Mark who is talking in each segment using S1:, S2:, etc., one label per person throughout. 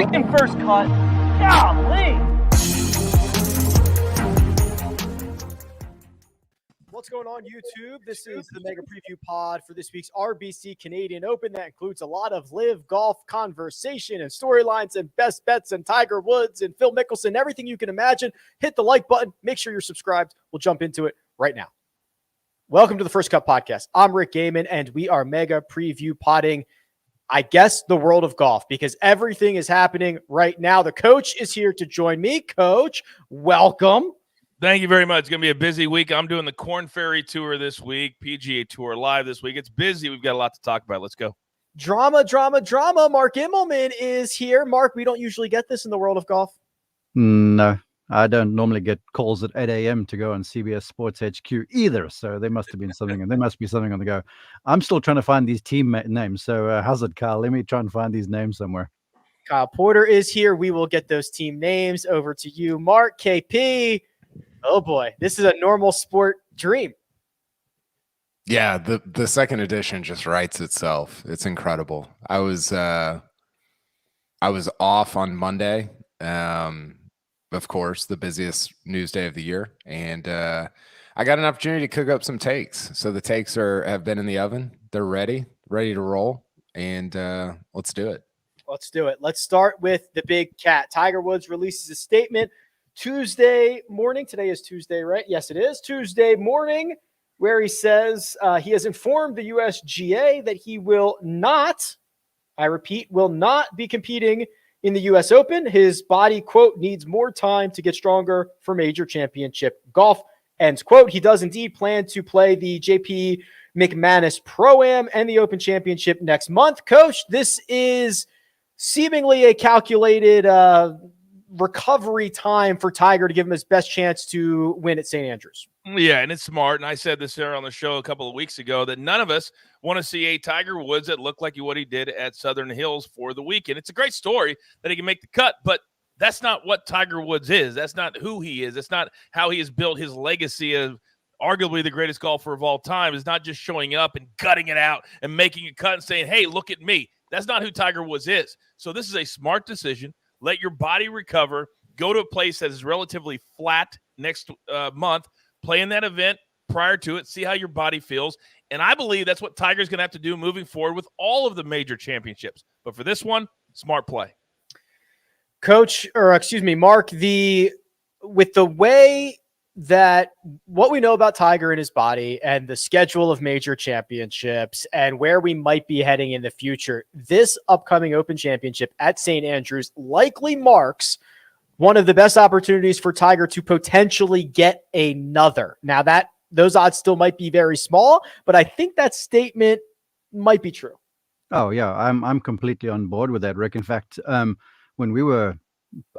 S1: freaking first cut. Golly. What's going on, YouTube? This is the Mega Preview Pod for this week's RBC Canadian Open. That includes a lot of LIV Golf conversation and storylines and best bets and Tiger Woods and Phil Mickelson, everything you can imagine. Hit the like button. Make sure you're subscribed. We'll jump into it right now. Welcome to the First Cut Podcast. I'm Rick Gaiman, and we are Mega Preview Podding, I guess, the world of golf, because everything is happening right now. The coach is here to join me. Coach, welcome.
S2: Thank you very much. It's going to be a busy week. I'm doing the Corn Ferry Tour this week, PGA Tour live this week. It's busy. We've got a lot to talk about. Let's go.
S1: Drama. Mark Immelman is here. Mark, we don't usually get this in the world of golf.
S3: No, I don't normally get calls at 8 a.m. to go on CBS Sports HQ either. So there must have been something, and there must be something on the go. I'm still trying to find these team names. So how's it, Kyle? Let me try and find these names somewhere.
S1: Kyle Porter is here. We will get those team names over to you. Mark, KP. Oh boy, this is a normal sport dream.
S4: Yeah, the second edition just writes itself. It's incredible. I was off on Monday, of course, the busiest news day of the year, and I got an opportunity to cook up some takes. So the takes have been in the oven. They're ready to roll, and let's do it.
S1: Let's do it. Let's start with the big cat. Tiger Woods releases a statement Tuesday morning. Today is Tuesday, right? Yes, it is Tuesday morning, where he says he has informed the USGA that he will not, I repeat, will not be competing in the US Open. His body, quote, needs more time to get stronger for major championship golf, end quote. He does indeed plan to play the JP McManus Pro-Am and the Open Championship next month. Coach, this is seemingly a calculated recovery time for Tiger to give him his best chance to win at St. Andrews.
S2: Yeah, and it's smart. And I said this here on the show a couple of weeks ago that none of us want to see a Tiger Woods that looked like what he did at Southern Hills for the weekend. It's a great story that he can make the cut, but that's not what Tiger Woods is. That's not who he is. That's not how he has built his legacy of arguably the greatest golfer of all time. It's not just showing up and gutting it out and making a cut and saying, hey, look at me. That's not who Tiger Woods is. So this is a smart decision. Let your body recover. Go to a place that is relatively flat next month. Play in that event prior to it. See how your body feels. And I believe that's what Tiger's going to have to do moving forward with all of the major championships. But for this one, smart play.
S1: Coach, or excuse me, Mark, with the way that what we know about Tiger and his body and the schedule of major championships and where we might be heading in the future, this upcoming Open Championship at St. Andrews likely marks one of the best opportunities for Tiger to potentially get another. Now those odds still might be very small, but I think that statement might be true.
S3: Oh yeah, I'm completely on board with that, Rick. In fact, when we were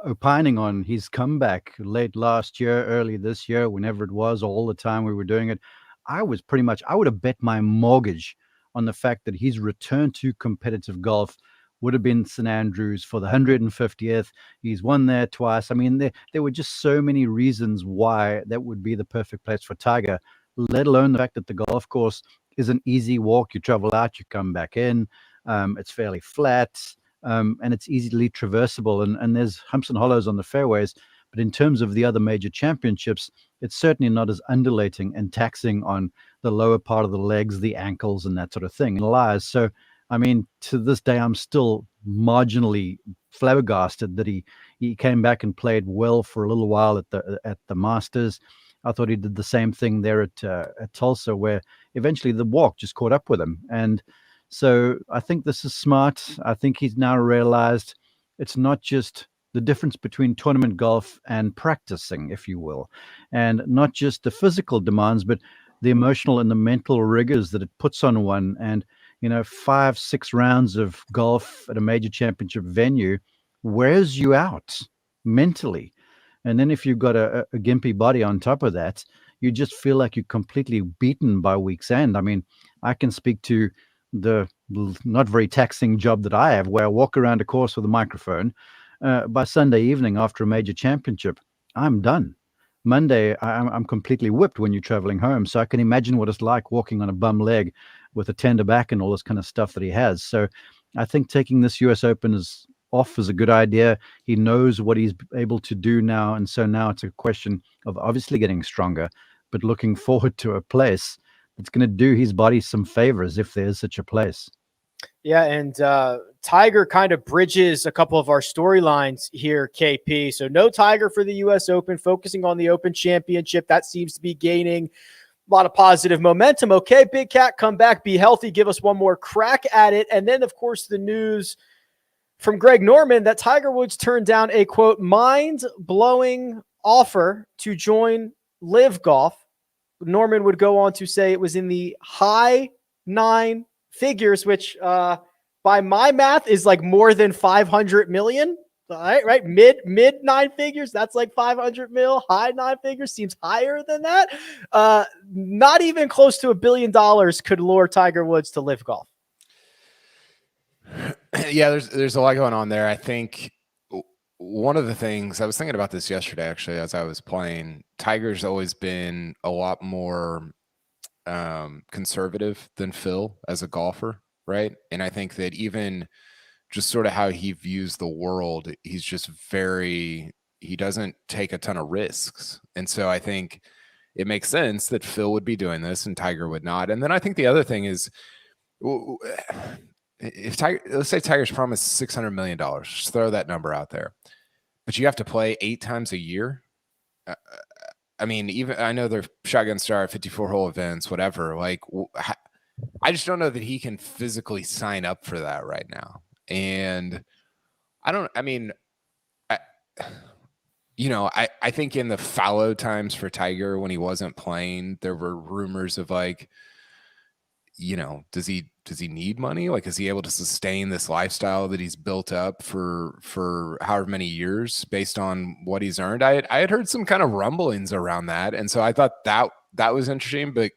S3: opining on his comeback late last year, early this year, whenever it was, all the time we were doing it, I would have bet my mortgage on the fact that his return to competitive golf would have been St. Andrews for the 150th. He's won there twice. I mean, there were just so many reasons why that would be the perfect place for Tiger, let alone the fact that the golf course is an easy walk. You travel out, you come back in. It's fairly flat. And it's easily traversable, and there's humps and hollows on the fairways. But in terms of the other major championships, it's certainly not as undulating and taxing on the lower part of the legs, the ankles, and that sort of thing. It lies. So, I mean, to this day, I'm still marginally flabbergasted that he came back and played well for a little while at the Masters. I thought he did the same thing there at Tulsa, where eventually the walk just caught up with him. And so I think this is smart. I think he's now realized it's not just the difference between tournament golf and practicing, if you will, and not just the physical demands, but the emotional and the mental rigors that it puts on one. And, 5-6 rounds of golf at a major championship venue wears you out mentally. And then if you've got a gimpy body on top of that, you just feel like you're completely beaten by week's end. I mean, I can speak to the not very taxing job that I have, where I walk around a course with a microphone. By Sunday evening after a major championship, I'm done. Monday, I'm completely whipped when you're traveling home. So I can imagine what it's like walking on a bum leg with a tender back and all this kind of stuff that he has. So I think taking this US Open is off is a good idea. He knows what he's able to do now. And so now it's a question of obviously getting stronger, but looking forward to a place that's going to do his body some favors if there is such a place.
S1: Yeah, and Tiger kind of bridges a couple of our storylines here, KP. So no Tiger for the U.S. Open, focusing on the Open Championship. That seems to be gaining a lot of positive momentum. Okay, Big Cat, come back, be healthy, give us one more crack at it. And then, of course, the news from Greg Norman that Tiger Woods turned down a, quote, mind-blowing offer to join LIV Golf. Norman would go on to say it was in the high 9 figures, which by my math is like more than 500 million. Right? Mid 9 figures. That's like 500 mil. High 9 figures seems higher than that. Not even close to $1 billion could lure Tiger Woods to LIV Golf.
S4: Yeah, there's a lot going on there. I think one of the things I was thinking about this yesterday, actually, as I was playing, Tiger's always been a lot more conservative than Phil as a golfer, right? And I think that even just sort of how he views the world, he's just he doesn't take a ton of risks. And so I think it makes sense that Phil would be doing this and Tiger would not. And then I think the other thing is, if let's say Tiger's promised $600 million, just throw that number out there, but you have to play 8 times a year. I mean, even I know they're shotgun start, 54-hole events, whatever. Like, I just don't know that he can physically sign up for that right now. And I think in the fallow times for Tiger when he wasn't playing, there were rumors of like, does he need money? Like, is he able to sustain this lifestyle that he's built up for however many years based on what he's earned? I had heard some kind of rumblings around that. And so I thought that was interesting, but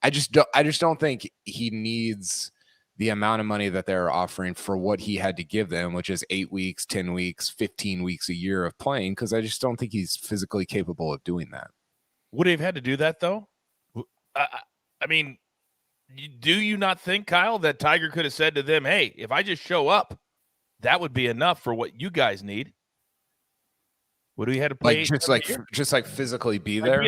S4: I just don't think he needs the amount of money that they're offering for what he had to give them, which is 8 weeks, 10 weeks, 15 weeks a year of playing. Cause I just don't think he's physically capable of doing that.
S2: Would he have had to do that though? I mean, do you not think, Kyle, that Tiger could have said to them, hey, if I just show up, that would be enough for what you guys need? Would he have to play
S4: just like physically be there?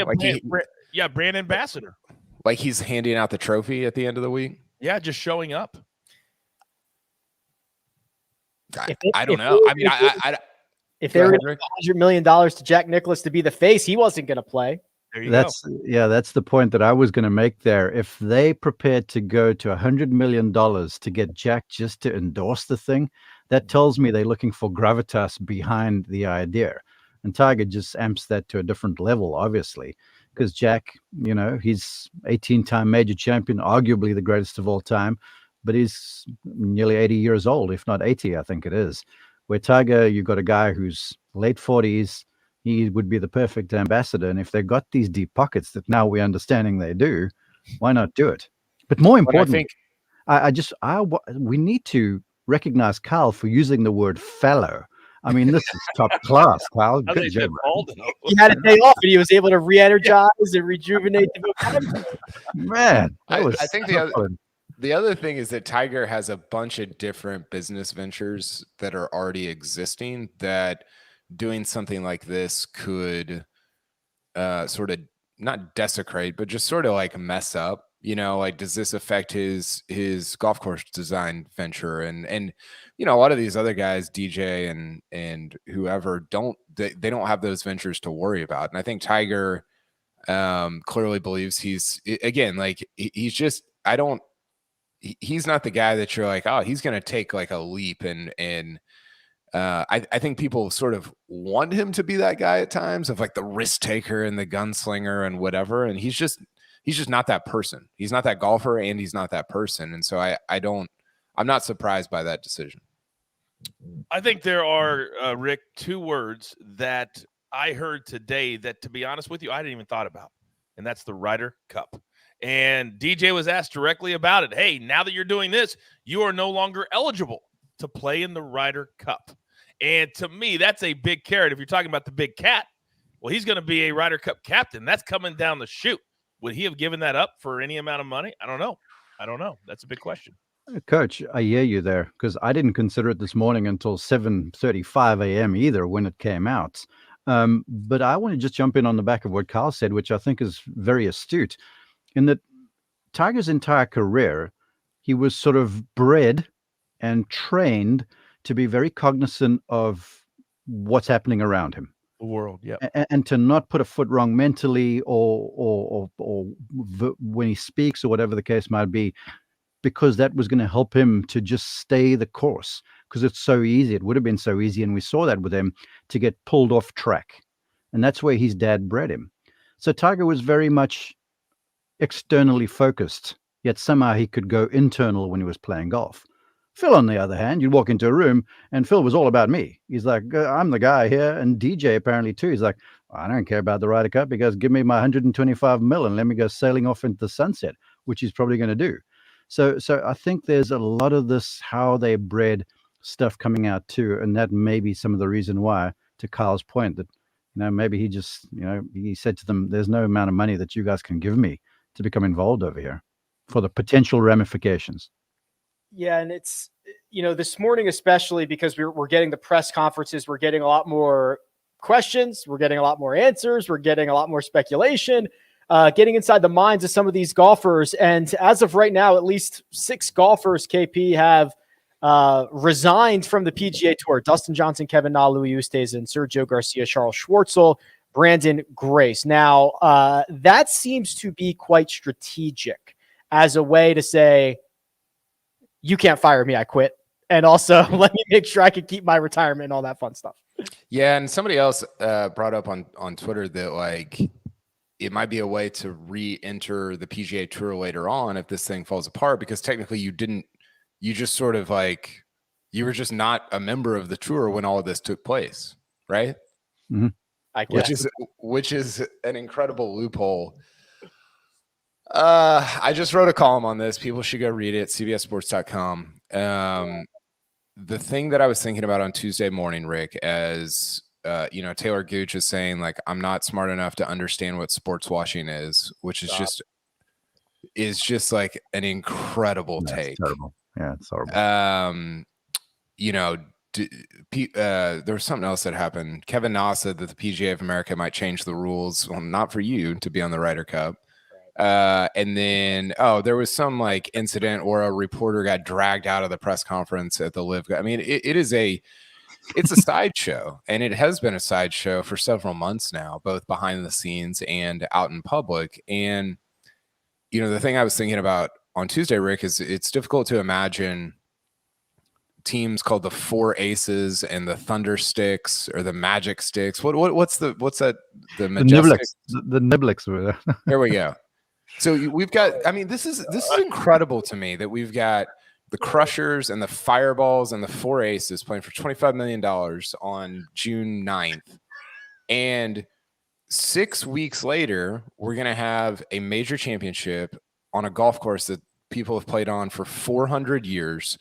S2: Brand ambassador.
S4: Like he's handing out the trophy at the end of the week?
S2: Yeah, just showing up.
S4: I don't know. I mean,
S1: if they were going to $100 million to Jack Nicklaus to be the face, he wasn't going to play.
S2: There you go.
S3: Yeah, that's the point that I was going to make there. If they prepared to go to $100 million to get Jack just to endorse the thing, that tells me they're looking for gravitas behind the idea. And Tiger just amps that to a different level, obviously, because Jack, he's 18-time major champion, arguably the greatest of all time, but he's nearly 80 years old, if not 80, I think it is. Where Tiger, you've got a guy who's late 40s, he would be the perfect ambassador. And if they've got these deep pockets that now we're understanding they do, why not do it? But more importantly, we need to recognize Kyle for using the word fallow. I mean, this is top class, Kyle. Good job.
S1: He had a day off and he was able to re-energize and rejuvenate the vocabulary.
S3: Man,
S4: I think the other thing is that Tiger has a bunch of different business ventures that are already existing that doing something like this could sort of not desecrate, but just sort of like mess up, like, does this affect his golf course design venture? And a lot of these other guys, DJ and whoever, they don't have those ventures to worry about. And I think Tiger clearly believes he's not the guy that you're like, oh, he's going to take like a leap. And I think people sort of want him to be that guy at times of like the risk taker and the gunslinger and whatever. And he's just not that person. He's not that golfer and he's not that person. And so I'm not surprised by that decision.
S2: I think there are, Rick, 2 words that I heard today that, to be honest with you, I didn't even thought about. And that's the Ryder Cup. And DJ was asked directly about it. Hey, now that you're doing this, you are no longer eligible to play in the Ryder Cup. And to me, that's a big carrot. If you're talking about the big cat, well, he's going to be a Ryder Cup captain. That's coming down the chute. Would he have given that up for any amount of money? I don't know. That's a big question.
S3: Coach, I hear you there, because I didn't consider it this morning until 7:35 a.m. either when it came out. But I want to just jump in on the back of what Carl said, which I think is very astute, in that Tiger's entire career, he was sort of bred and trained to be very cognizant of what's happening around him.
S2: The world, yeah.
S3: And to not put a foot wrong mentally or when he speaks or whatever the case might be, because that was going to help him to just stay the course, because it's so easy. It would have been so easy, and we saw that with him, to get pulled off track. And that's where his dad bred him. So Tiger was very much externally focused, yet somehow he could go internal when he was playing golf. Phil, on the other hand, you'd walk into a room and Phil was all about me. He's like, I'm the guy here. And DJ apparently too. He's like, I don't care about the Ryder Cup, because give me my 125 mil and let me go sailing off into the sunset, which he's probably going to do. So I think there's a lot of this, how they bred stuff coming out too. And that may be some of the reason why, to Carl's point, that, maybe he just, he said to them, there's no amount of money that you guys can give me to become involved over here for the potential ramifications.
S1: Yeah. And it's, this morning, especially because we're getting the press conferences, we're getting a lot more questions, we're getting a lot more answers, we're getting a lot more speculation, getting inside the minds of some of these golfers. And as of right now, at least 6 golfers, KP, have resigned from the PGA Tour. Dustin Johnson, Kevin Na, Louis Oosthuizen, Sergio Garcia, Charles Schwartzel, Brandon Grace. Now, that seems to be quite strategic as a way to say, you can't fire me, I quit. And also let me make sure I can keep my retirement and all that fun stuff.
S4: Yeah. And somebody else brought up on Twitter that it might be a way to re-enter the PGA Tour later on if this thing falls apart, because technically you were just not a member of the tour when all of this took place. Right.
S3: Mm-hmm.
S1: I guess.
S4: Which is an incredible loophole. I just wrote a column on this. People should go read it. CBSSports.com. The thing that I was thinking about on Tuesday morning, Rick, as Taylor Gooch is saying, I'm not smart enough to understand what sports washing is, which is just like an incredible take.
S3: Terrible. Yeah, it's horrible.
S4: There was something else that happened. Kevin Na said that the PGA of America might change the rules. Well, not for you to be on the Ryder Cup. And then, there was some incident where a reporter got dragged out of the press conference at the LIV. I mean, it's a sideshow, and it has been a sideshow for several months now, both behind the scenes and out in public. And, the thing I was thinking about on Tuesday, Rick, is it's difficult to imagine teams called the Four Aces and the Thunder Sticks or the Magic Sticks. What's that? The Majestic?
S3: The Niblix.
S4: There we go. So we've got, this is incredible to me that we've got the Crushers and the Fireballs and the Four Aces playing for $25 million on June 9th. And 6 weeks later, we're going to have a major championship on a golf course that people have played on for 400 years,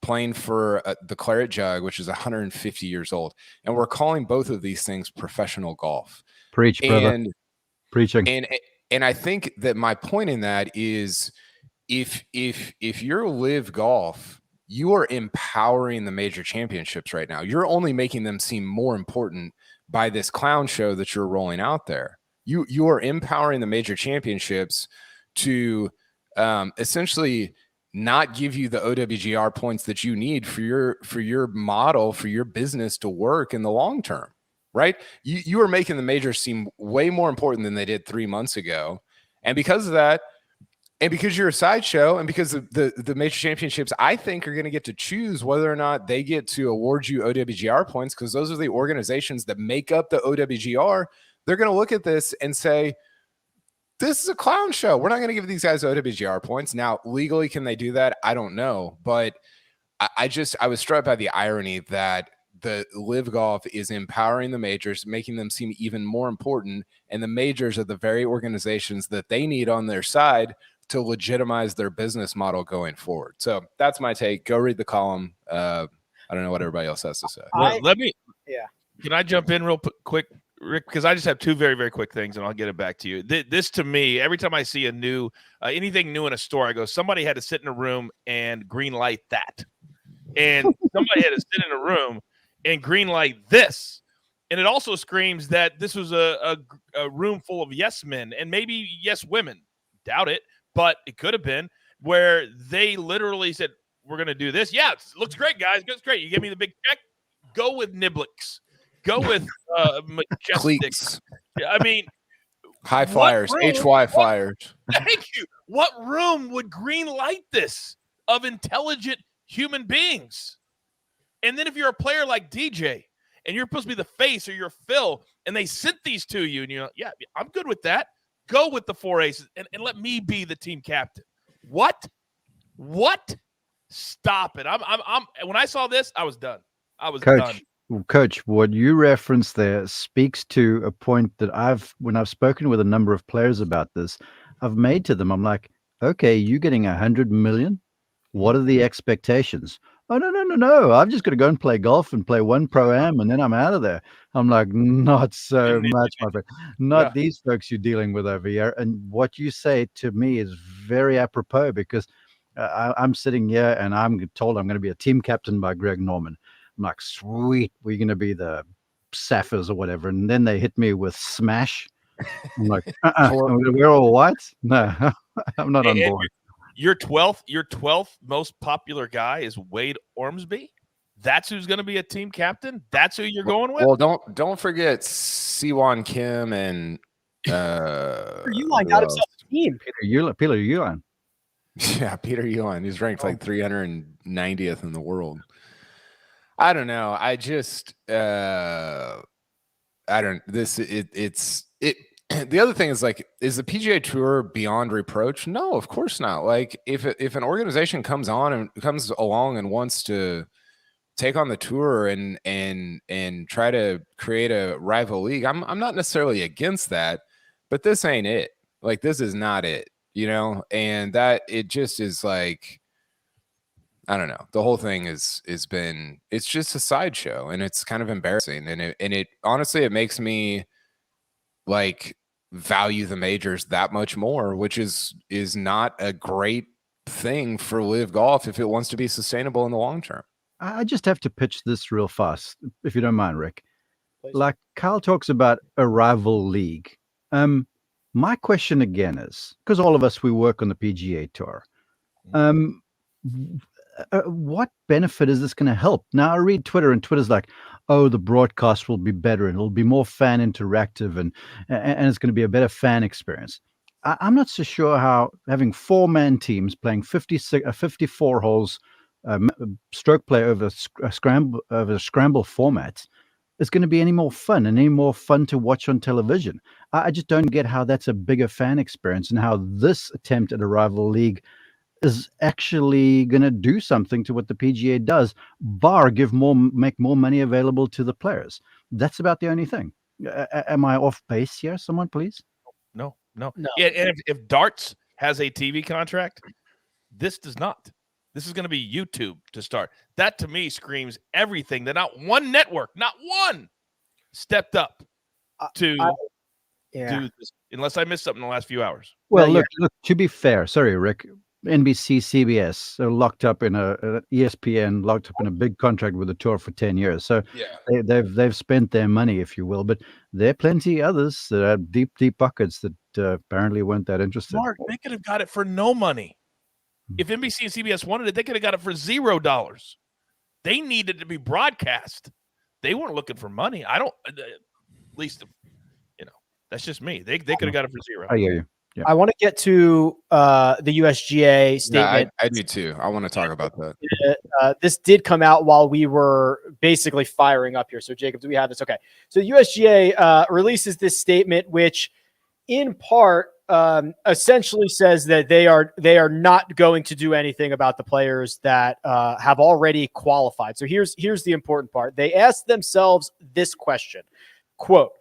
S4: playing for the Claret Jug, which is 150 years old. And we're calling both of these things professional golf.
S3: Preach, brother. Preaching.
S4: And I think that my point in that is if you're LIV Golf, you are empowering the major championships right now. You're only making them seem more important by this clown show that you're rolling out there. You are empowering the major championships to essentially not give you the OWGR points that you need for your model, for your business to work in the long term. Right? You are making the majors seem way more important than they did 3 months ago. And because of that, and because you're a sideshow, and because the major championships, I think, are going to get to choose whether or not they get to award you OWGR points, because those are the organizations that make up the OWGR. They're going to look at this and say, this is a clown show. We're not going to give these guys OWGR points. Now, legally, can they do that? I don't know. But I was struck by the irony that the LIV Golf is empowering the majors, making them seem even more important. And the majors are the very organizations that they need on their side to legitimize their business model going forward. So that's my take. Go read the column. I don't know what everybody else has to say.
S2: Can I jump in real quick, Rick, because I just have two very, very quick things, and I'll get it back to you. This to me, every time I see a new anything new in a store, I go, somebody had to sit in a room and green light that, and somebody had to sit in a room and green light this, and it also screams that this was a room full of yes men and maybe yes women. Doubt it, but it could have been where they literally said, "We're going to do this. Yeah, it looks great, guys. It's great. You give me the big check. Go with Niblix." Go with Majestic.
S4: Cleats.
S2: I mean,
S4: High flyers, HY flyers.
S2: Thank you. What room would green light this of intelligent human beings? And then if you're a player like DJ and you're supposed to be the face or you're Phil and they sent these to you and you're like, yeah, I'm good with that. Go with the 4 aces and let me be the team captain. What? Stop it. I'm when I saw this, I was done. I was done.
S3: Coach, what you referenced there speaks to a point that when I've spoken with a number of players about this, I've made to them. I'm like, okay, you're getting 100 million. What are the expectations? Oh, no. I'm just going to go and play golf and play one pro-am and then I'm out of there. I'm like, not so much, my friend. Not these folks you're dealing with over here. And what you say to me is very apropos because I'm sitting here and I'm told I'm going to be a team captain by Greg Norman. I'm like, sweet, we're going to be the Sapphires or whatever. And then they hit me with Smash. I'm like, we're all white? No, I'm not on board.
S2: Your 12th most popular guy is Wade Ormsby. That's who's going to be a team captain? That's who you're going with?
S4: Well, don't forget Siwon Kim and
S1: Uline got himself a team.
S3: Peter Uline.
S4: Yeah, Peter Uline. He's ranked like 390th in the world. I don't know. I just I don't it's the other thing is like, is the PGA Tour beyond reproach? No, of course not. Like if an organization comes along and wants to take on the tour and try to create a rival league, I'm not necessarily against that, but this ain't it. Like this is not it, you know? And that it just is like, I don't know. The whole thing it's just a sideshow and it's kind of embarrassing. And it honestly, it makes me like value the majors that much more, which is not a great thing for LIV Golf if it wants to be sustainable in the long term.
S3: I just have to pitch this real fast, if you don't mind, Rick. Please. Like Kyle talks about a rival league. My question again is, because all of us, we work on the PGA Tour. What benefit is this going to help? Now I read Twitter and Twitter's like, oh, the broadcast will be better and it'll be more fan interactive and it's going to be a better fan experience. I'm not so sure how having 4-man teams playing 54 holes, stroke play over a scramble format is going to be any more fun and any more fun to watch on television. I just don't get how that's a bigger fan experience and how this attempt at a rival league is actually going to do something to what the PGA does, bar make more money available to the players. That's about the only thing. Am I off base here? Someone, please.
S2: No. Yeah, and if darts has a TV contract, this does not. This is going to be YouTube to start. That to me screams everything that not one network, not one, stepped up to do this, unless I missed something in the last few hours.
S3: Well, look, to be fair, sorry, Rick, NBC, CBS are locked up in a ESPN, locked up in a big contract with the tour for 10 years. So they've spent their money, if you will. But there are plenty others that have deep pockets that apparently weren't that interested.
S2: Mark, they could have got it for no money. If NBC and CBS wanted it, they could have got it for $0. They needed to be broadcast. They weren't looking for money. I don't, at least, that's just me. They could have got it for $0.
S3: I hear you. Yeah.
S1: I want to get to the USGA statement.
S4: I do too. I want to talk about that.
S1: This did come out while we were basically firing up here. So, Jacob, do we have this? Okay. So, USGA releases this statement, which in part essentially says that they are not going to do anything about the players that have already qualified. So, here's the important part. They asked themselves this question, quote,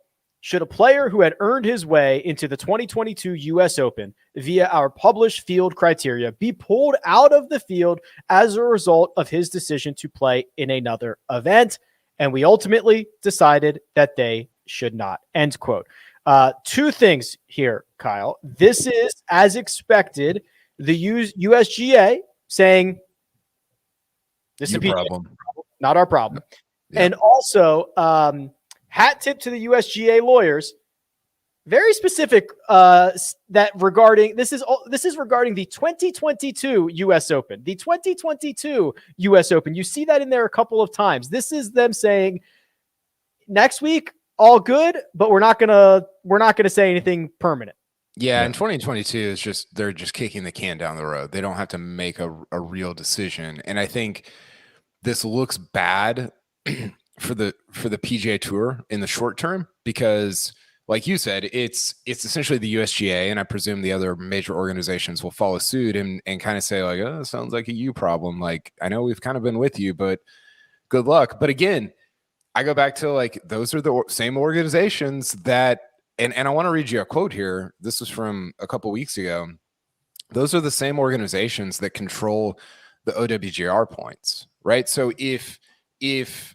S1: should a player who had earned his way into the 2022 U.S. Open via our published field criteria be pulled out of the field as a result of his decision to play in another event? And we ultimately decided that they should not, end quote. Two things here, Kyle. This is, as expected, the USGA saying this is a
S4: problem,
S1: not our problem.
S4: Yeah.
S1: And also, hat tip to the USGA lawyers. Very specific that regarding this is regarding the 2022 US Open. The 2022 US Open. You see that in there a couple of times. This is them saying next week all good, but we're not gonna say anything permanent.
S4: Yeah, in 2022 is just they're just kicking the can down the road. They don't have to make a real decision. And I think this looks bad for the PGA Tour in the short term because, like you said, it's essentially the USGA, and I presume the other major organizations will follow suit and kind of say like, oh, it sounds like a you problem. Like, I know we've kind of been with you, but good luck. But again, I go back to like those are the same organizations that, and I want to read you a quote here. This was from a couple weeks ago. Those are the same organizations that control the OWGR points, right? So if even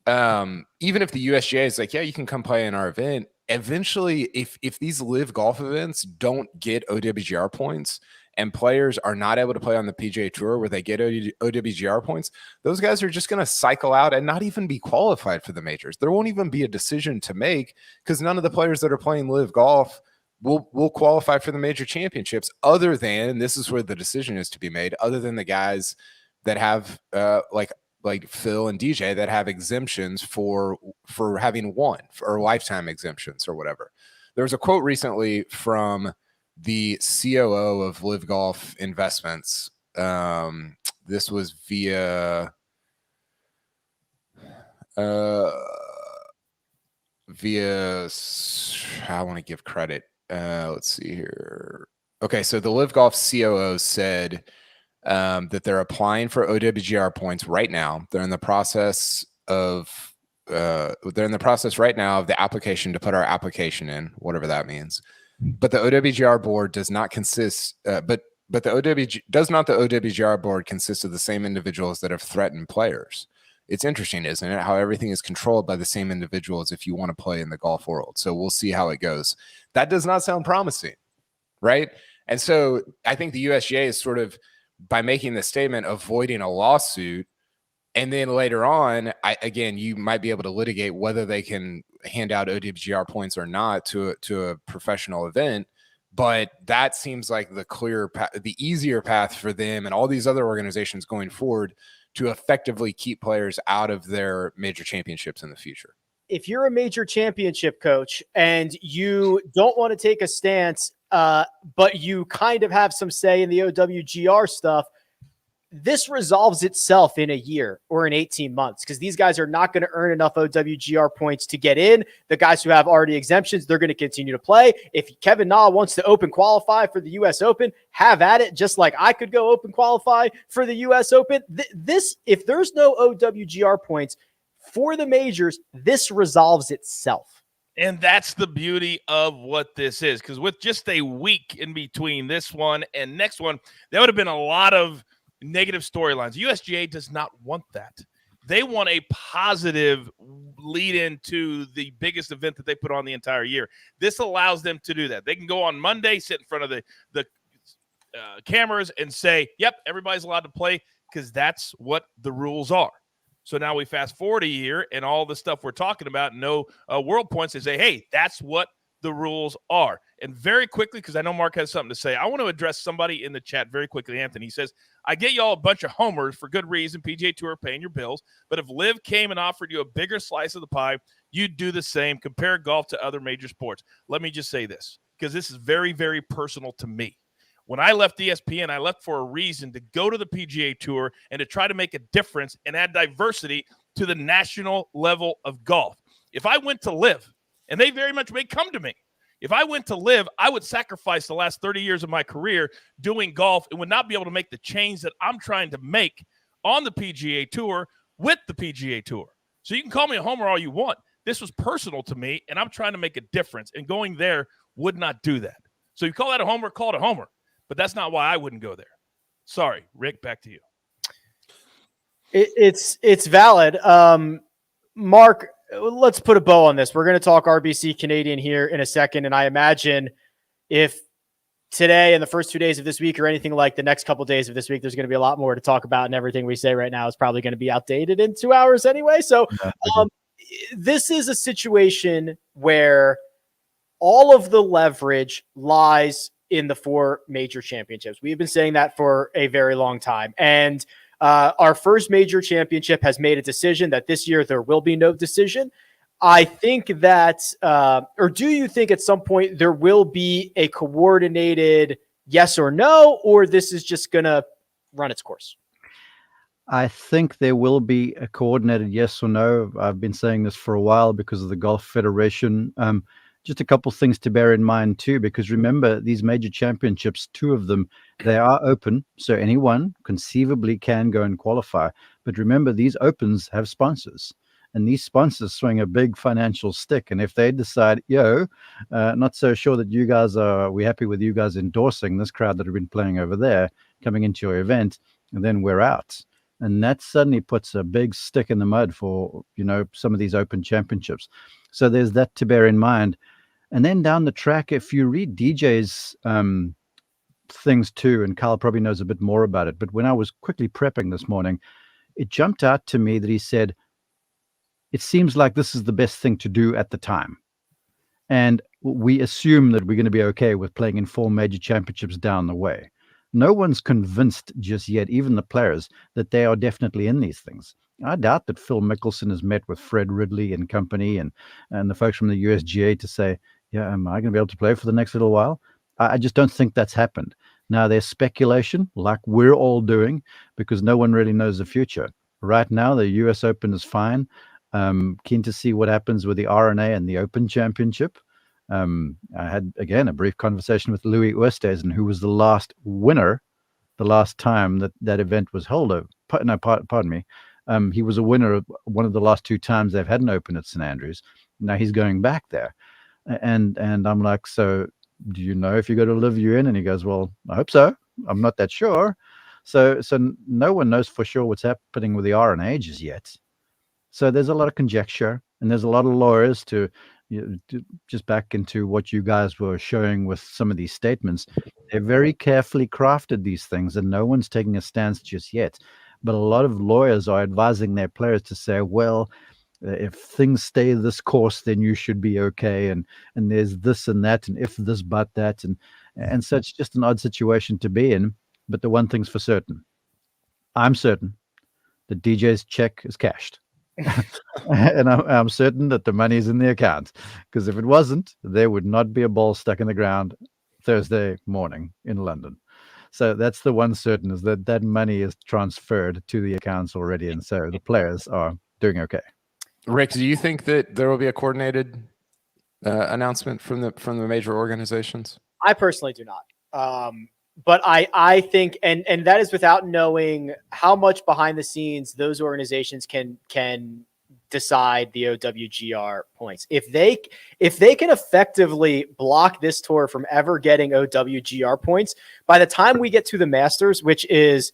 S4: if the USGA is like, yeah, you can come play in our event, eventually if these LIV Golf events don't get OWGR points and players are not able to play on the PGA Tour where they get OWGR points, those guys are just going to cycle out and not even be qualified for the majors. There won't even be a decision to make because none of the players that are playing LIV Golf will qualify for the major championships other than, and this is where the decision is to be made, other than the guys that have like Phil and DJ that have exemptions for having won or lifetime exemptions or whatever. There was a quote recently from the COO of LIV Golf Investments. This was via I want to give credit. Let's see here. Okay, so the LIV Golf COO said that they're applying for OWGR points right now. They're in the process right now of the application to put our application in, whatever that means. But the OWGR board does not consist. But the OWGR board consist of the same individuals that have threatened players. It's interesting, isn't it? How everything is controlled by the same individuals if you want to play in the golf world. So we'll see how it goes. That does not sound promising, right? And so I think the USGA is sort of, by making the statement, avoiding a lawsuit. And then later on, you might be able to litigate whether they can hand out OWGR points or not to a professional event. But that seems like the clear path, the easier path for them and all these other organizations going forward to effectively keep players out of their major championships in the future.
S1: If you're a major championship coach and you don't want to take a stance, but you kind of have some say in the OWGR stuff, this resolves itself in a year or in 18 months because these guys are not going to earn enough OWGR points to get in. The guys who have already exemptions, they're going to continue to play. If Kevin Na wants to open qualify for the US Open, have at it, just like I could go open qualify for the US Open. If there's no OWGR points for the majors, this resolves itself.
S2: And that's the beauty of what this is, because with just a week in between this one and next one, there would have been a lot of negative storylines. USGA does not want that. They want a positive lead into the biggest event that they put on the entire year. This allows them to do that. They can go on Monday, sit in front of the cameras and say, yep, everybody's allowed to play because that's what the rules are. So now we fast forward a year and all the stuff we're talking about, no world points, they say, hey, that's what the rules are. And very quickly, because I know Mark has something to say, I want to address somebody in the chat very quickly. Anthony, he says, I get y'all a bunch of homers for good reason. PGA Tour paying your bills. But if LIV came and offered you a bigger slice of the pie, you'd do the same. Compare golf to other major sports. Let me just say this, because this is very, very personal to me. When I left ESPN, I left for a reason to go to the PGA Tour and to try to make a difference and add diversity to the national level of golf. If I went to LIV, and they very much may come to me, if I went to LIV, I would sacrifice the last 30 years of my career doing golf and would not be able to make the change that I'm trying to make on the PGA Tour with the PGA Tour. So you can call me a homer all you want. This was personal to me, and I'm trying to make a difference, and going there would not do that. So you call that a homer, call it a homer. But that's not why I wouldn't go there. Sorry, Rick, back to you.
S1: It's valid. Mark, let's put a bow on this. We're going to talk RBC Canadian here in a second. And I imagine if today and the first 2 days of this week or anything like the next couple of days of this week, there's going to be a lot more to talk about, and everything we say right now is probably going to be outdated in 2 hours anyway. So this is a situation where all of the leverage lies in the 4 major championships. We've been saying that for a very long time. And our first major championship has made a decision that this year there will be no decision. I think that, or do you think at some point there will be a coordinated yes or no, or this is just going to run its course?
S3: I think there will be a coordinated yes or no. I've been saying this for a while because of the Golf Federation. Just a couple things to bear in mind too, because remember, these major championships, 2 of them, they are open, so anyone conceivably can go and qualify. But remember, these opens have sponsors, and these sponsors swing a big financial stick. And if they decide, not so sure that we're happy with you guys endorsing this crowd that have been playing over there coming into your event, and then we're out. And that suddenly puts a big stick in the mud for, some of these open championships. So there's that to bear in mind. And then down the track, if you read DJ's things too, and Kyle probably knows a bit more about it, but when I was quickly prepping this morning, it jumped out to me that he said, it seems like this is the best thing to do at the time. And we assume that we're going to be okay with playing in 4 major championships down the way. No one's convinced just yet, even the players, that they are definitely in these things. I doubt that Phil Mickelson has met with Fred Ridley and company and the folks from the USGA to say, am I going to be able to play for the next little while? I just don't think that's happened. Now, there's speculation, like we're all doing, because no one really knows the future. Right now, the US Open is fine. Keen to see what happens with the RNA and the Open Championship. I had, again, a brief conversation with Louis Oosthuizen, who was the last winner the last time that event was held. Pardon me. He was a winner of one of the last 2 times they've had an Open at St. Andrews. Now he's going back there. And I'm like, so do you know if you go to LIV you're in? And he goes, well, I hope so. I'm not that sure. So no one knows for sure what's happening with the RNA just yet. So there's a lot of conjecture, and there's a lot of lawyers to just back into what you guys were showing with some of these statements. They're very carefully crafted, these things, and no one's taking a stance just yet. But a lot of lawyers are advising their players to say, well, if things stay this course, then you should be okay. And there's this and that, and if this, but that. And so it's just an odd situation to be in. But the one thing's for certain. I'm certain that DJ's check is cashed. And I'm certain that the money's in the account, because if it wasn't, there would not be a ball stuck in the ground Thursday morning in London. So that's the one certain, is that money is transferred to the accounts already, and so the players are doing okay.
S4: Rick, do you think that there will be a coordinated announcement from the major organizations?
S1: I personally do not. But I think, and that is without knowing how much behind the scenes those organizations can decide the OWGR points. If they can effectively block this tour from ever getting OWGR points, by the time we get to the Masters, which is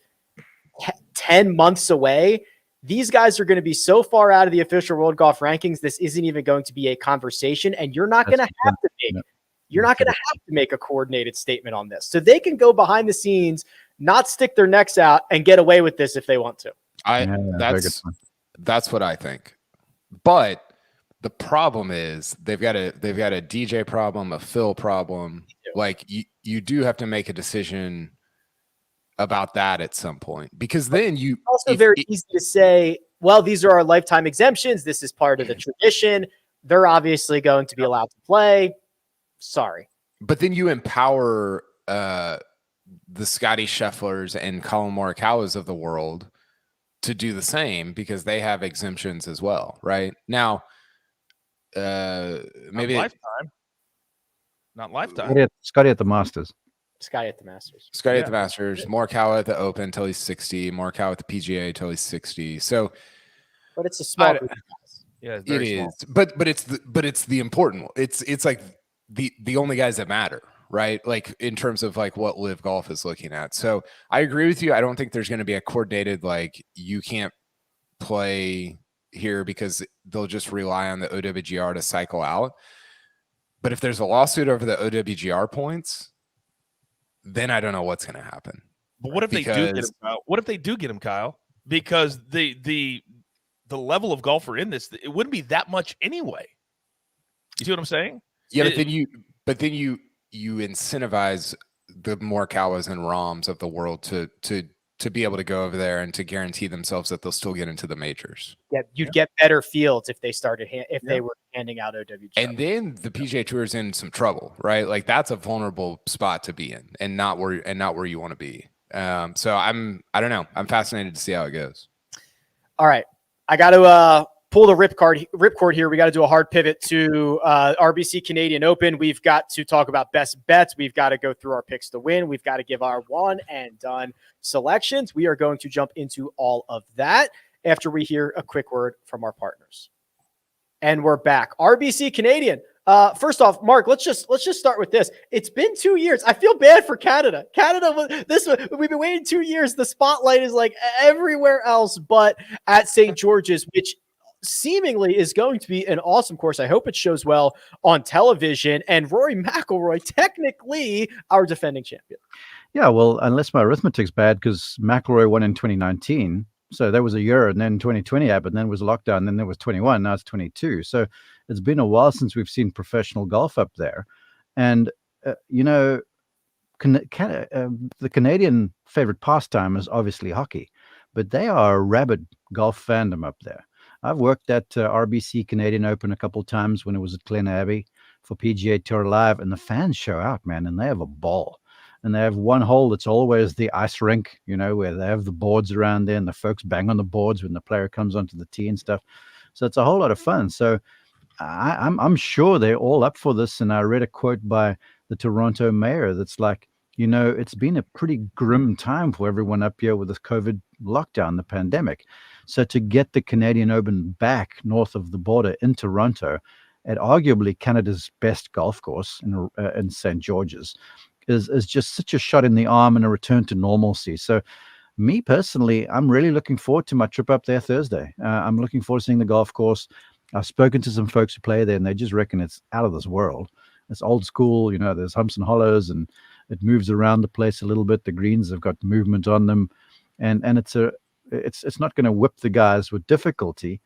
S1: 10 months away, these guys are going to be so far out of the official World Golf rankings, this isn't even going to be a conversation, and you're not going to have to make You're not going to have to make a coordinated statement on this. So they can go behind the scenes, not stick their necks out, and get away with this if they want to.
S4: That's what I think. But the problem is they've got a DJ problem, a Phil problem. Like you do have to make a decision about that at some point, because then you
S1: also very easy to say, well, these are our lifetime exemptions. This is part of the tradition. They're obviously going to be allowed to play. Sorry.
S4: But then you empower the Scotty Schefflers and Colin Morikawas of the world to do the same, because they have exemptions as well, right? Now, maybe
S2: not lifetime.
S3: Scotty at the Masters.
S1: Scotty at the Masters.
S4: Scotty at the Masters. Morikawa at the Open till he's 60. Morikawa at the PGA till he's 60. So,
S1: but it's a small group.
S2: Yeah,
S4: it is. But it's the important. It's like the only guys that matter, right? Like in terms of like what LIV Golf is looking at. So I agree with you. I don't think there's going to be a coordinated, like, you can't play here because they'll just rely on the OWGR to cycle out. But if there's a lawsuit over the OWGR points, then I don't know what's going to happen.
S2: But what if they do get him, Kyle? What if they do get him, Kyle? Because the level of golfer in this, it wouldn't be that much anyway. You see what I'm saying?
S4: Yeah, but then you incentivize the Morikawas and Rahms of the world to be able to go over there and to guarantee themselves that they'll still get into the majors.
S1: Yeah, you'd get better fields if they started they were handing out OWGR.
S4: And then the PGA Tour is in some trouble, right? Like that's a vulnerable spot to be in, and not where you want to be. So I don't know. I'm fascinated to see how it goes.
S1: All right, I got to pull the ripcord here. We got to do a hard pivot to RBC Canadian Open. We've got to talk about best bets. We've got to go through our picks to win. We've got to give our one and done selections. We are going to jump into all of that after we hear a quick word from our partners. And we're back. RBC Canadian. First off, Mark, let's just start with this. It's been 2 years. I feel bad for Canada. We've been waiting 2 years. The spotlight is like everywhere else but at St. George's, which seemingly is going to be an awesome course. I hope it shows well on television. And Rory McIlroy, technically our defending champion. Yeah, well, unless my arithmetic's bad, because McIlroy won in 2019. So there was a year, and then 2020 happened, then was lockdown, then there was 21, now it's 22. So it's been a while since we've seen professional golf up there. And, the Canadian favorite pastime is obviously hockey, but they are a rabid golf fandom up there. I've worked at RBC Canadian Open a couple of times when it was at Glen Abbey for PGA Tour Live, and the fans show out, man, and they have a ball. And they have one hole that's always the ice rink, where they have the boards around there and the folks bang on the boards when the player comes onto the tee and stuff. So it's a whole lot of fun. So I'm sure they're all up for this. And I read a quote by the Toronto mayor that's like, it's been a pretty grim time for everyone up here with this COVID lockdown, the pandemic. So to get the Canadian Open back north of the border in Toronto at arguably Canada's best golf course in St. George's is just such a shot in the arm and a return to normalcy. So me personally, I'm really looking forward to my trip up there Thursday. I'm looking forward to seeing the golf course. I've spoken to some folks who play there, and they just reckon it's out of this world. It's old school, there's humps and hollows, and it moves around the place a little bit. The greens have got movement on them, and it's not going to whip the guys with difficulty,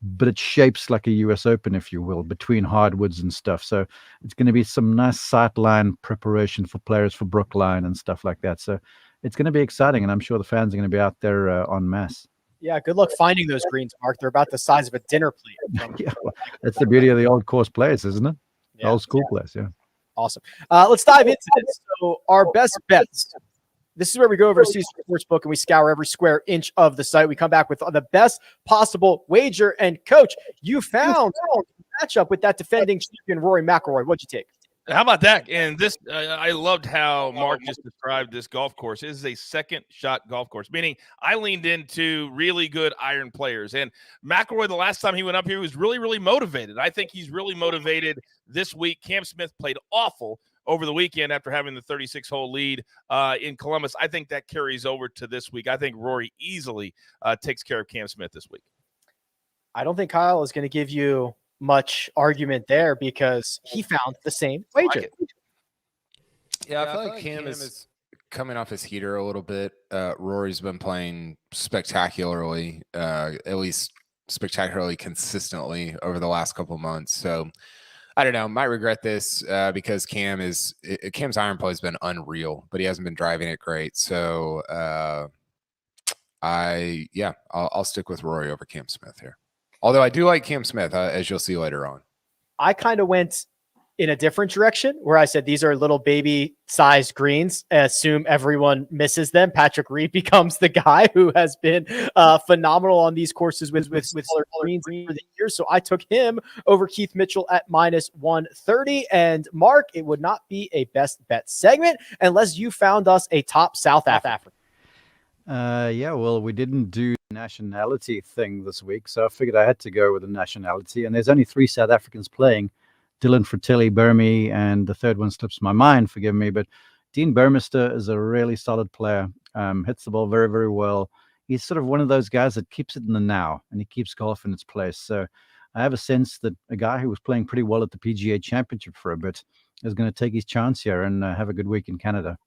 S1: but it shapes like a US Open, if you will, between hardwoods and stuff. So it's going to be some nice sightline preparation for players for Brookline and stuff like that. So it's going to be exciting, and I'm sure the fans are going to be out there en masse. Yeah, good luck finding those greens, Mark. They're about the size of a dinner plate. Yeah, well, that's the beauty of the old course place, isn't it? Yeah, old school place, yeah. Awesome. Let's dive into this. So our best bets. This is where we go over to Caesar Sportsbook and we scour every square inch of the site. We come back with the best possible wager. And Coach, you found a matchup with that defending champion Rory McIlroy. What'd you take?
S2: How about that? And this, I loved how Mark just described this golf course. It is a second shot golf course, meaning I leaned into really good iron players. And McIlroy, the last time he went up here, was really, really motivated. I think he's really motivated this week. Cam Smith played awful over the weekend after having the 36-hole lead in Columbus. I think that carries over to this week. I think Rory easily takes care of Cam Smith this week. I don't think Kyle is going to give you much argument there because he found the same wager.
S4: Yeah, I feel like Cam is coming off his heater a little bit. Rory's been playing spectacularly, at least spectacularly consistently over the last couple of months. So I don't know, might regret this because Cam's iron play has been unreal, but he hasn't been driving it great. So I'll stick with Rory over Cam Smith here. Although I do like Cam Smith, as you'll see later on.
S1: I kind of went in a different direction where I said these are little baby-sized greens. Assume everyone misses them. Patrick Reed becomes the guy who has been phenomenal on these courses with greens for the year. So I took him over Keith Mitchell at -130. And Mark, it would not be a best bet segment unless you found us a top South African.
S3: Yeah, well, we didn't do nationality thing this week, so I figured I had to go with a nationality. And there's only 3 South Africans playing: Dylan Fratelli, Burmese, and the third one slips my mind, forgive me. But Dean Burmester is a really solid player. Hits the ball very, very well. he's sort of one of those guys that keeps it in the now and he keeps golf in its place. So I have a sense that a guy who was playing pretty well at the PGA Championship for a bit is going to take his chance here and have a good week in Canada.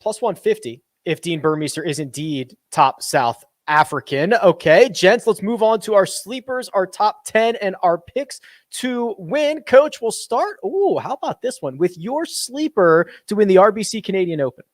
S1: Plus 150 if Dean Burmeister is indeed top South African. Okay, gents, let's move on to our sleepers, our top 10, and our picks to win. Coach, we'll start. Oh, how about this one with your sleeper to win the RBC Canadian Open?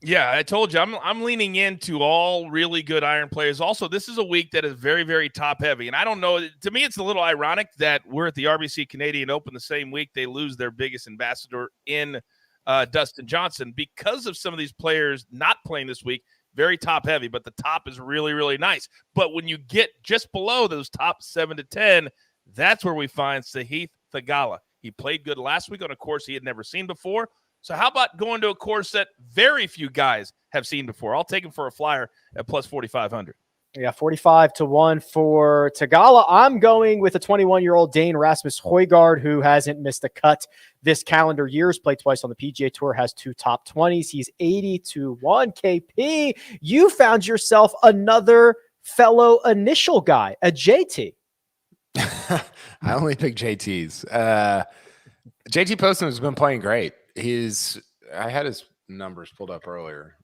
S2: Yeah, I told you I'm leaning into all really good iron players. Also, this is a week that is very, very top heavy. And I don't know, to me, it's a little ironic that we're at the RBC Canadian Open the same week they lose their biggest ambassador in Dustin Johnson, because of some of these players not playing this week. Very top heavy, but the top is really, really nice. But when you get just below those top 7 to 10, that's where we find Sahith Theegala. He played good last week on a course he had never seen before. So how about going to a course that very few guys have seen before? I'll take him for a flyer at plus 4,500.
S1: Yeah, 45-1 for Theegala. I'm going with a 21-year-old Dane Rasmus Højgaard, who hasn't missed a cut this calendar year. He's played twice on the PGA Tour, has 2 top 20s. He's 80-1. KP, you found yourself another fellow initial guy, a JT.
S4: I only pick JTs. JT Poston has been playing great. I had his numbers pulled up earlier.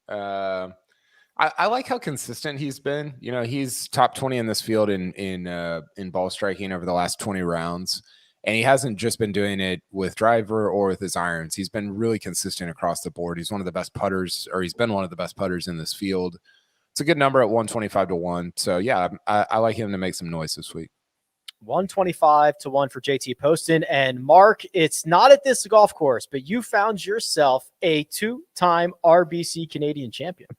S4: I like how consistent he's been. You know, he's top 20 in this field in ball striking over the last 20 rounds. And he hasn't just been doing it with driver or with his irons. He's been really consistent across the board. He's one of the best putters, or he's been one of the best putters in this field. It's a good number at 125-1. So yeah, I like him to make some noise this week.
S1: 125-1 for JT Poston. And Mark, it's not at this golf course, but you found yourself a 2-time RBC Canadian champion.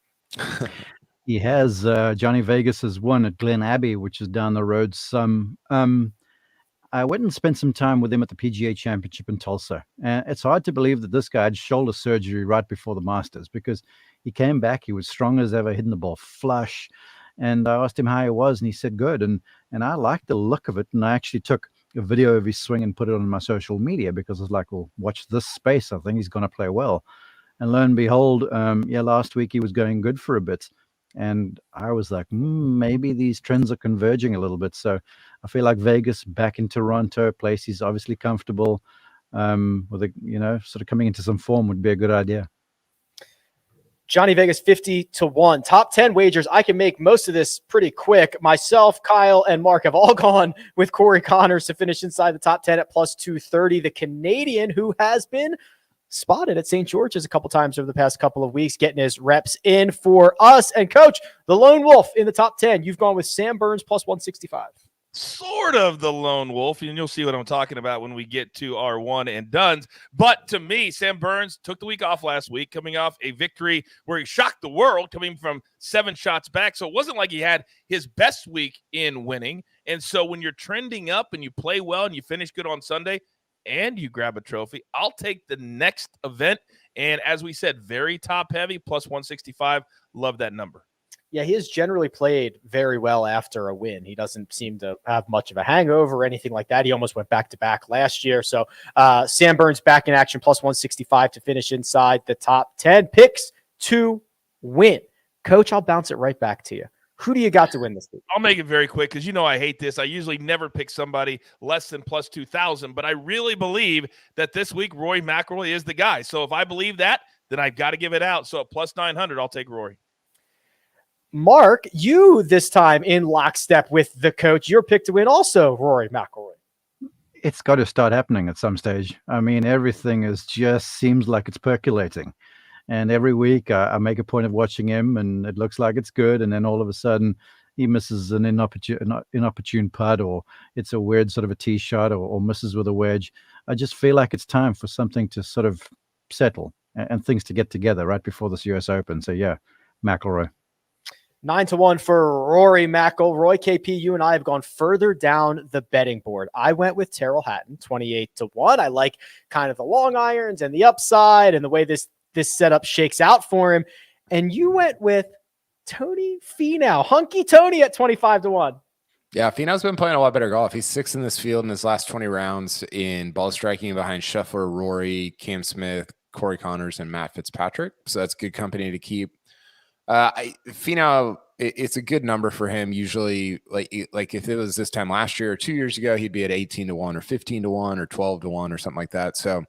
S3: He has. Johnny Vegas has won at Glen Abbey, which is down the road some. I went and spent some time with him at the PGA Championship in Tulsa. And it's hard to believe that this guy had shoulder surgery right before the Masters, because he came back, he was strong as ever, hitting the ball flush. And I asked him how he was, and he said good. And I liked the look of it. And I actually took a video of his swing and put it on my social media, because I was like, well, watch this space. I think he's going to play well. And lo and behold, last week he was going good for a bit. And I was like, maybe these trends are converging a little bit. So I feel like Vegas back in Toronto, a place he's obviously comfortable with, sort of coming into some form would be a good idea.
S1: Johnny Vegas 50-1. Top 10 wagers. I can make most of this pretty quick. Myself, Kyle, and Mark have all gone with Corey Connors to finish inside the top 10 at plus 230. The Canadian, who has been spotted at St. George's a couple times over the past couple of weeks, getting his reps in for us. And Coach, the Lone Wolf in the top 10. You've gone with Sam Burns plus 165.
S2: Sort of the lone wolf, and you'll see what I'm talking about when we get to our one and dones. But to me, Sam Burns took the week off last week, coming off a victory where he shocked the world, coming from 7 shots back. So it wasn't like he had his best week in winning. And so when you're trending up and you play well and you finish good on Sunday and you grab a trophy, I'll take the next event. And as we said, very top heavy, plus 165. Love that number.
S1: Yeah, he has generally played very well after a win. He doesn't seem to have much of a hangover or anything like that. He almost went back-to-back last year. So Sam Burns back in action, plus 165 to finish inside the top 10. Picks to win. Coach, I'll bounce it right back to you. Who do you got to win this week?
S2: I'll make it very quick because I hate this. I usually never pick somebody less than plus 2,000, but I really believe that this week Rory McIlroy is the guy. So if I believe that, then I've got to give it out. So at plus 900, I'll take Rory.
S1: Mark, you this time in lockstep with the coach. Your pick to win also Rory McIlroy.
S3: It's got to start happening at some stage. I mean, everything is just seems like it's percolating. And every week I make a point of watching him, and it looks like it's good. And then all of a sudden he misses an inopportune putt, or it's a weird sort of a tee shot, or misses with a wedge. I just feel like it's time for something to sort of settle and things to get together right before this US Open. So yeah, McIlroy.
S1: 9-1 for Rory McIlroy. KP, you and I have gone further down the betting board. I went with Tyrrell Hatton, 28-1. I like kind of the long irons and the upside and the way this setup shakes out for him. And you went with Tony Finau, Hunky Tony at 25-1.
S4: Yeah, Finau's been playing a lot better golf. He's 6th in this field in his last 20 rounds in ball striking behind Scheffler, Rory, Cam Smith, Corey Connors, and Matt Fitzpatrick. So that's good company to keep. Finau, it's a good number for him. Usually, like if it was this time last year or 2 years ago, he'd be at 18-1 or 15-1 or 12-1 or something like that. So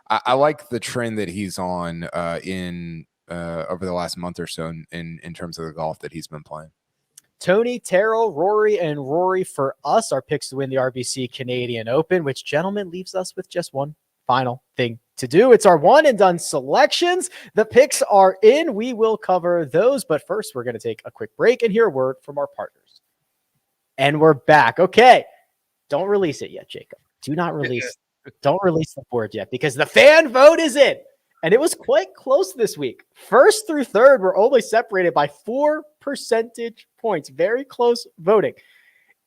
S4: I like the trend that he's on in over the last month or so in terms of the golf that he's been playing.
S1: Tony, Terrell, Rory, and Rory for us, our picks to win the RBC Canadian Open, which, gentlemen, leaves us with just one final thing to do. It's our one and done selections. The picks are in. We will cover those, but first we're going to take a quick break and hear a word from our partners. And we're back. Okay. Don't release it yet, Jacob. Do not release. Don't release the board yet, because the fan vote is in. And it was quite close this week. First through third were only separated by 4 percentage points. Very close voting.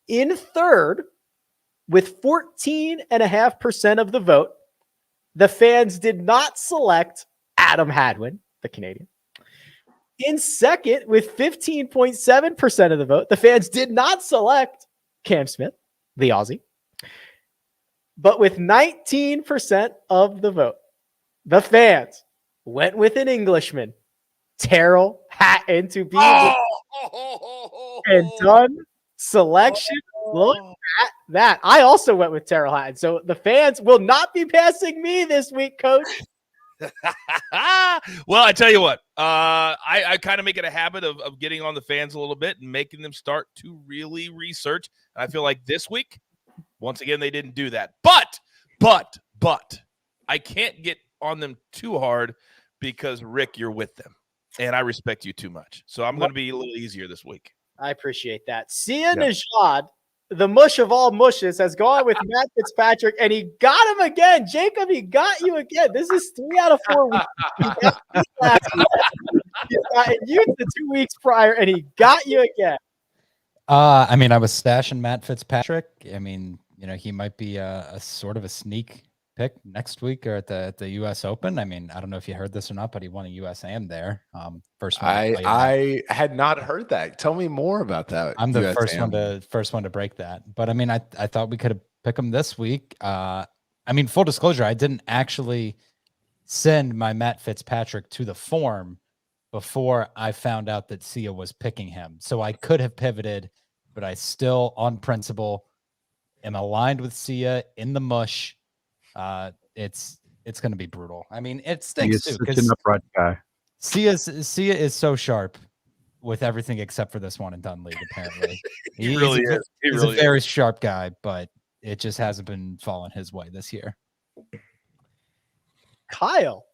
S1: In third, with 14.5% of the vote, the fans did not select Adam Hadwin, the Canadian. In second, with 15.7% of the vote, the fans did not select Cam Smith, the Aussie. But with 19% of the vote, the fans went with an Englishman, Terrell Hatton, to be and done selection. Look at that. I also went with Terrell Hatton. So the fans will not be passing me this week, Coach.
S2: Well, I tell you what, I kind of make it a habit of getting on the fans a little bit and making them start to really research. I feel like this week, once again, they didn't do that. But I can't get on them too hard because, Rick, you're with them. And I respect you too much. So I'm going to be a little easier this week.
S1: I appreciate that. Sia Najad, the mush of all mushes, has gone with Matt Fitzpatrick, and he got him again. Jacob, he got you again. This is 3 out of 4 weeks. He got you last week. He's gotten you the 2 weeks prior, and he got you again.
S5: I mean, I was stashing Matt Fitzpatrick. I mean, you know, he might be a sort of a sneak pick next week or at the U.S. Open. I mean, I don't know if you heard this or not, but he won a USAM there. First one.
S4: I had not heard that. Tell me more about that.
S5: I'm the first one to break that. But I mean, I thought we could have picked him this week. I mean, full disclosure, I didn't actually send my Matt Fitzpatrick to the form before I found out that Sia was picking him. So I could have pivoted, but I still, on principle, am aligned with Sia in the mush. It's going to be brutal. I mean, it stinks too,
S3: because an upright guy.
S5: Sia is so sharp with everything except for this one and done league. Apparently,
S2: He really is.
S5: He's a very sharp guy, but it just hasn't been falling his way this year.
S1: Kyle,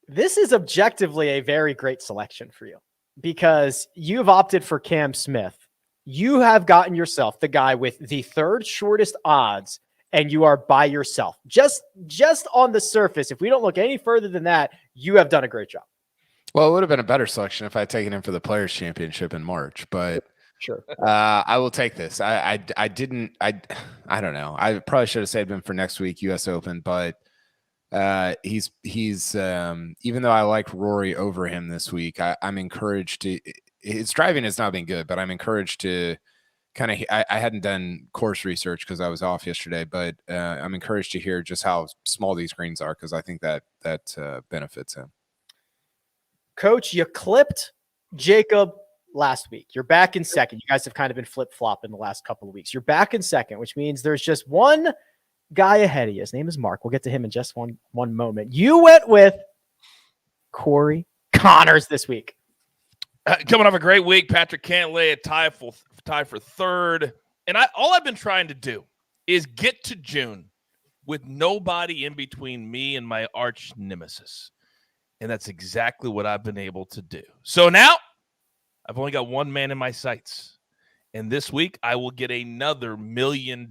S1: this is objectively a very great selection for you because you've opted for Cam Smith. You have gotten yourself the guy with the third shortest odds, and you are by yourself. Just on the surface, if we don't look any further than that, you have done a great job.
S4: Well, it would have been a better selection if I had taken him for the Players' Championship in March, but
S1: sure.
S4: I will take this. I don't know. I probably should have saved him for next week, U.S. Open, but he's even though I like Rory over him this week, I'm encouraged to. His driving has not been good, but I'm encouraged to kind of. I hadn't done course research because I was off yesterday, but I'm encouraged to hear just how small these greens are because I think that benefits him.
S1: Coach, you clipped Jacob last week. You're back in second. You guys have kind of been flip-flopping the last couple of weeks. You're back in second, which means there's just one guy ahead of you. His name is Mark. We'll get to him in just one moment. You went with Corey Connors this week.
S2: Coming off a great week, Patrick can't lay a tie for third. And all I've been trying to do is get to June with nobody in between me and my arch nemesis. And that's exactly what I've been able to do. So now I've only got one man in my sights. And this week I will get another $1 million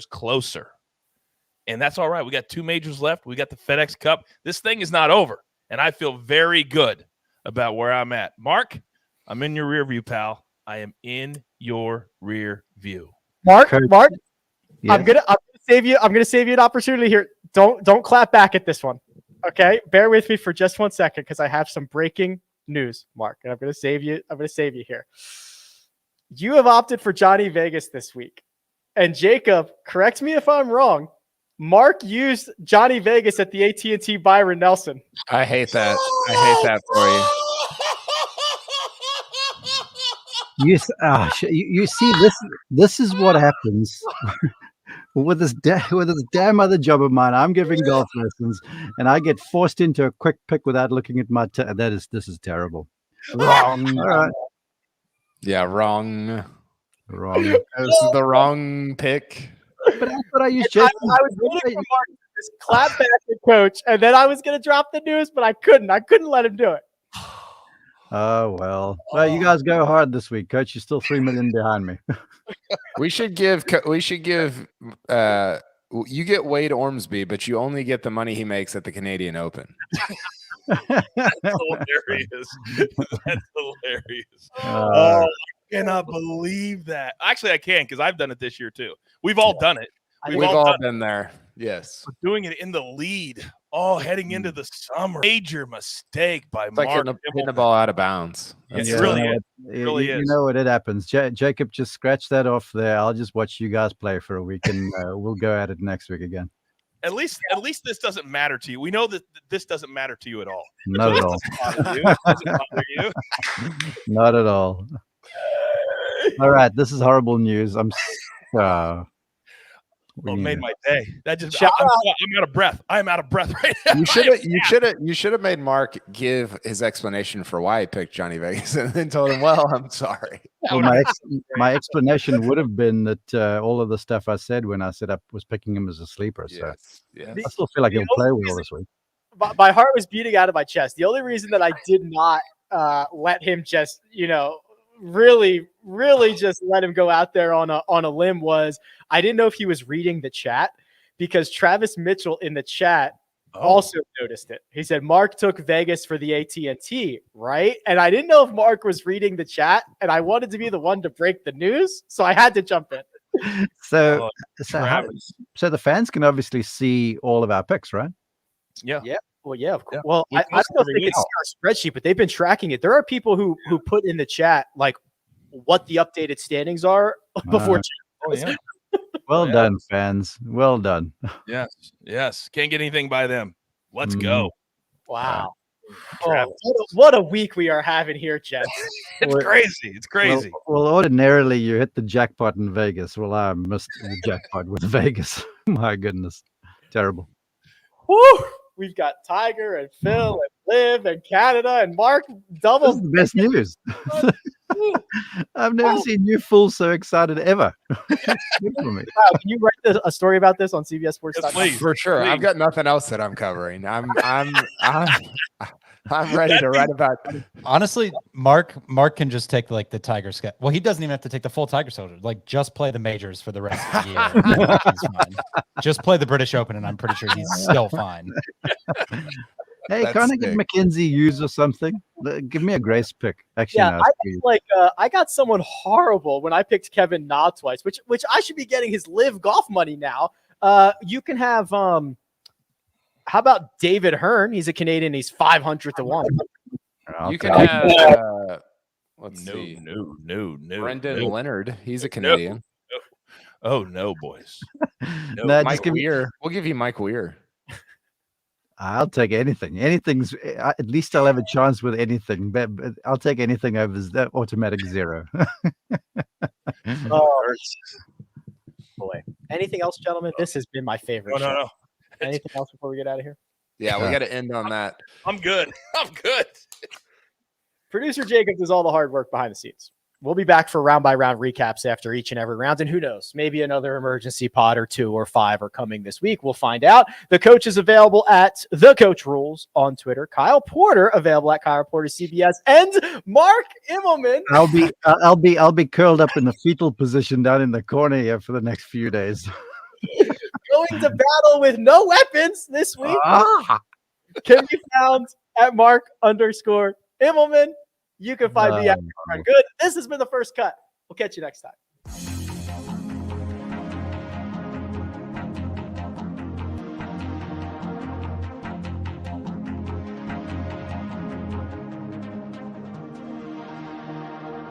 S2: closer. And that's all right. We got 2 majors left. We got the FedEx Cup. This thing is not over. And I feel very good about where I'm at. Mark, I'm in your rear view, pal. I am in your rear view.
S1: Mark,
S3: Yes.
S1: I'm gonna save you an opportunity here. Don't clap back at this one. Okay, bear with me for just 1 second because I have some breaking news, Mark, and I'm gonna save you here. You have opted for Johnny Vegas this week, and Jacob, correct me if I'm wrong. Mark used Johnny Vegas at the AT&T Byron Nelson.
S4: I hate that. I hate that for you.
S3: You see, this is what happens with this damn other job of mine. I'm giving golf lessons, and I get forced into a quick pick without looking at my. This is terrible.
S4: Wrong.
S3: All right.
S4: Yeah, wrong.
S3: Wrong.
S4: This is the wrong pick.
S3: But that's what I use.
S1: I was waiting for Mark to just clap back the coach, and then I was going to drop the news, but I couldn't. I couldn't let him do it.
S3: Oh well. Well, you guys go hard this week, Coach. You're still $3 million behind me.
S4: We should give. You get Wade Ormsby, but you only get the money he makes at the Canadian Open.
S2: That's hilarious. That's hilarious.
S3: Uh,
S2: I cannot believe that. Actually, I can because I've done it this year too. We've all done it.
S4: We've all been there. Yes.
S2: We're doing it in the lead. Oh, heading into the summer. Major mistake by
S4: It's like
S2: Mark.
S4: hitting the ball out of bounds.
S2: It
S3: Yeah,
S2: really
S3: you know
S2: is.
S3: what-
S2: It really
S3: you
S2: is.
S3: know what? It happens. Jacob, just scratch that off there. I'll just watch you guys play for a week, and we'll go at it next week again.
S2: At least this doesn't matter to you. We know that this doesn't matter to you at all.
S3: Not at all.
S2: Doesn't bother you.
S3: Not at all. All right, this is horrible news.
S2: Well, it made my day. That just
S1: Shout
S2: I'm out of breath. I'm out of breath right now.
S4: You should have made Mark give his explanation for why he picked Johnny Vegas and then told him, "Well, I'm sorry."
S3: Well, my explanation would have been that all of the stuff I said when I said I was picking him as a sleeper. So
S4: Yes.
S3: I still feel like
S1: The
S3: he'll play
S1: only
S3: well this week.
S1: My heart was beating out of my chest. The only reason that I did not let him just, really just let him go out there on a limb was I didn't know if he was reading the chat, because Travis Mitchell in the chat also noticed it. He said Mark took Vegas for the AT&T, right? And I didn't know if Mark was reading the chat, and I wanted to be the one to break the news, so I had to jump in.
S3: So
S2: Travis.
S3: so the fans can obviously see all of our picks, right?
S2: Yeah.
S1: Well, yeah, of course.
S2: Yeah.
S1: Well,
S2: We
S1: I don't
S2: post
S1: know if
S2: every
S1: they can
S2: week.
S1: see our spreadsheet, but they've been tracking it. There are people who put in the chat like what the updated standings are before.
S2: Oh, yeah.
S3: Well
S2: Yeah.
S3: done, fans. Well done.
S2: Yes. Can't get anything by them. Let's go.
S1: Wow.
S2: Travis.
S1: What a week we are having here, Jets.
S2: It's crazy. It's crazy.
S3: Well, ordinarily you hit the jackpot in Vegas. Well, I missed the jackpot with Vegas. My goodness, terrible.
S1: Woo! We've got Tiger and Phil and Liv and Canada and Mark
S3: This
S1: double.
S3: is the best news. I've never seen you fools so excited ever. Good for me.
S1: Wow, can you write a story about this on CBS Sports?
S2: Yes, please.
S4: For sure. I've got nothing else that I'm covering. I'm ready to write about.
S5: Honestly, Mark can just take like the Tiger schedule. Well, he doesn't even have to take the full Tiger schedule. Like, just play the majors for the rest of the year. He's fine. Just play the British Open, and I'm pretty sure he's still fine.
S3: Hey,
S4: That's
S3: can't I get
S4: sick.
S3: Mackenzie Hughes or something? Give me a grace pick. Actually,
S1: Yeah,
S3: no.
S1: I got someone horrible when I picked Kevin Na twice, which I should be getting his live golf money now. You can have how about David Hearn? He's a Canadian. He's 500 to 1.
S3: I'll
S4: You
S3: take
S4: can
S3: it.
S4: have. Let's see.
S2: No.
S4: Brendan Leonard. He's a Canadian.
S2: Oh no, boys.
S3: No, just
S4: Mike
S3: give me.
S4: Weir. We'll give you Mike Weir.
S3: I'll take anything. Anything's. At least I'll have a chance with anything. But I'll take anything over that automatic zero.
S1: Oh, boy. Anything else, gentlemen? This has been my favorite. show.
S2: No.
S1: Anything else before we get out of here?
S4: Yeah, we got to end on that.
S2: I'm good. I'm good.
S1: Producer Jacob does all the hard work behind the scenes. We'll be back for round by round recaps after each and every round. And who knows, maybe another emergency pod or 2 or 5 are coming this week. We'll find out. The coach is available at The Coach Rules on Twitter. Kyle Porter available at Kyle Porter CBS, and Mark Immelman.
S3: I'll be curled up in the fetal position down in the corner here for the next few days.
S1: Going to battle with no weapons this week. Can be found at Mark_Immelman. You can find me at Good. This has been The First Cut. We'll catch you next time.